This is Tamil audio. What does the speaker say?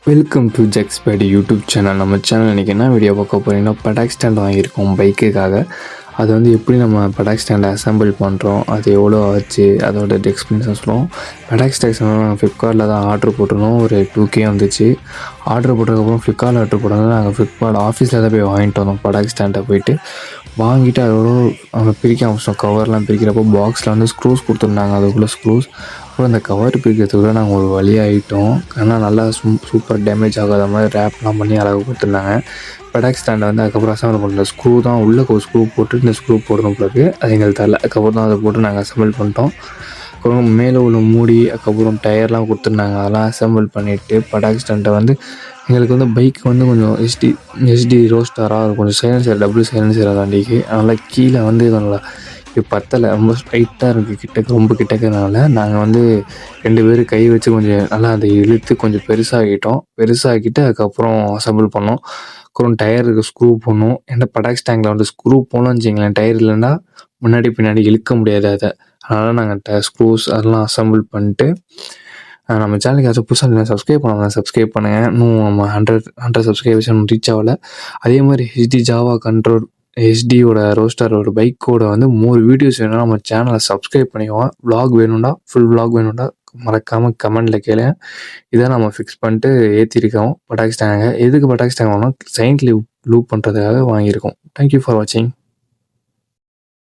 வெல்கம் டு ஜெக்ஸ்பேடி யூடியூப் சேனல். நம்ம சேனல் இன்றைக்கி என்ன வீடியோ பார்க்க போகிறீங்கன்னா, பெடாக் ஸ்டாண்ட் வாங்கியிருக்கோம் பைக்குக்காக. அது வந்து எப்படி நம்ம பெடாக் ஸ்டாண்டை அசம்பிள் பண்ணுறோம், அது எவ்வளோ ஆச்சு, அதோட எக்ஸ்பீரியன்ஸ் சொல்லுவோம். பெடாக் ஸ்டாண்ட் நாங்கள் ஃப்ளிப்கார்ட்டில் தான் ஆர்டர் போட்டிருந்தோம். ஒரு 2K வந்துச்சு. ஆர்டர் போட்டதுக்கப்புறம் ஃப்ளிப்கார்ட்டில் ஆர்டர் போட்டது நாங்கள் ஃப்ளிப்கார்ட் ஆஃபீஸில் தான் போய் வாங்கிட்டு வந்தோம். பெடாக் ஸ்டாண்டை போயிட்டு வாங்கிட்டு அதோட அவங்க பிரிக்க ஆரம்பிச்சோம். கவர்லாம் பிரிக்கிறப்போ பாக்ஸில் வந்து ஸ்க்ரூஸ் கொடுத்துருந்தாங்க. அதுக்குள்ளே ஸ்க்ரூஸ் அப்புறம் அந்த கவர் பிரிக்கிறதுக்குள்ளே நாங்கள் ஒரு வழியாகிட்டோம். ஆனால் நல்லா சூப்பர் டேமேஜ் ஆகாத மாதிரி ரேப்லாம் பண்ணி அழகாக கொடுத்துருந்தாங்க. பெடாக் ஸ்டாண்டை வந்து அதுக்கப்புறம் அசம்பிள் பண்ணல. ஸ்க்ரூ தான் உள்ளே ஒரு ஸ்க்ரூ போட்டு இந்த ஸ்க்ரூ போடணும் பிறகு அது எங்களுக்கு தரல. அதுக்கப்புறம் தான் அதை போட்டு நாங்கள் அசம்பிள் பண்ணிட்டோம். அப்புறம் மேலே உள்ள மூடி அதுக்கப்புறம் டயர்லாம் கொடுத்துருந்தாங்க. அதெல்லாம் அசம்பிள் பண்ணிவிட்டு பெடாக் ஸ்டாண்டை வந்து எங்களுக்கு வந்து பைக் வந்து கொஞ்சம் எஸ்டி ரோஸ்டாராக கொஞ்சம் சைலன்சர் டபுள் சைலன்சர் வண்டிக்கு அதனால் கீழே வந்து நல்லா இப்போ பத்தலை, ரொம்ப ஸ்ட்ரைட்டாக இருக்குது. ரொம்ப கிட்டக்கிறதுனால நாங்கள் வந்து 2 பேர் கை வச்சு கொஞ்சம் நல்லா அதை இழுத்து கொஞ்சம் பெருசாகிட்டு அதுக்கப்புறம் அசம்பிள் பண்ணோம். அப்புறம் டயருக்கு ஸ்க்ரூ போடணும். ஏன்னா பெடாக் ஸ்டாண்டில் வந்து ஸ்க்ரூ போனோம்னு வச்சிங்களேன், டயர் இல்லைன்னா முன்னாடி பின்னாடி இழுக்க முடியாது அதை. அதனால் நாங்கள் ஸ்க்ரூஸ் அதெல்லாம் அசம்பிள் பண்ணிட்டு நம்ம சேனலுக்கு ஏதாச்சும் புதுசாக சப்ஸ்கிரைப் பண்ணாமல் சப்ஸ்கிரைப் பண்ணுங்கள். இன்னும் நம்ம 100 சப்ஸ்கிரைபர்ஸ் ரீச் ஆகலை. அதே மாதிரி ஹெச்டி ஜாவா கண்ட்ரோல் ஹெச்டியோட ரோஸ்டரோட பைக்கோட வந்து 3 வீடியோஸ் வேணும்னா நம்ம சேனலை சப்ஸ்கிரைப் பண்ணிக்குவோம். விலாக் வேணும்னா ஃபுல் விலாக் வேணும்னா மறக்காமல் கமெண்டில் கேளுங்க. இதை நம்ம ஃபிக்ஸ் பண்ணிட்டு ஏற்றிருக்கோம் பெடாக் ஸ்டாண்டுங்க. எதுக்கு பெடாக் ஸ்டாண்ட் வாங்கினோம், சைன் லூப் பண்ணுறதுக்காக வாங்கியிருக்கோம். தேங்க்யூ ஃபார் வாட்சிங்.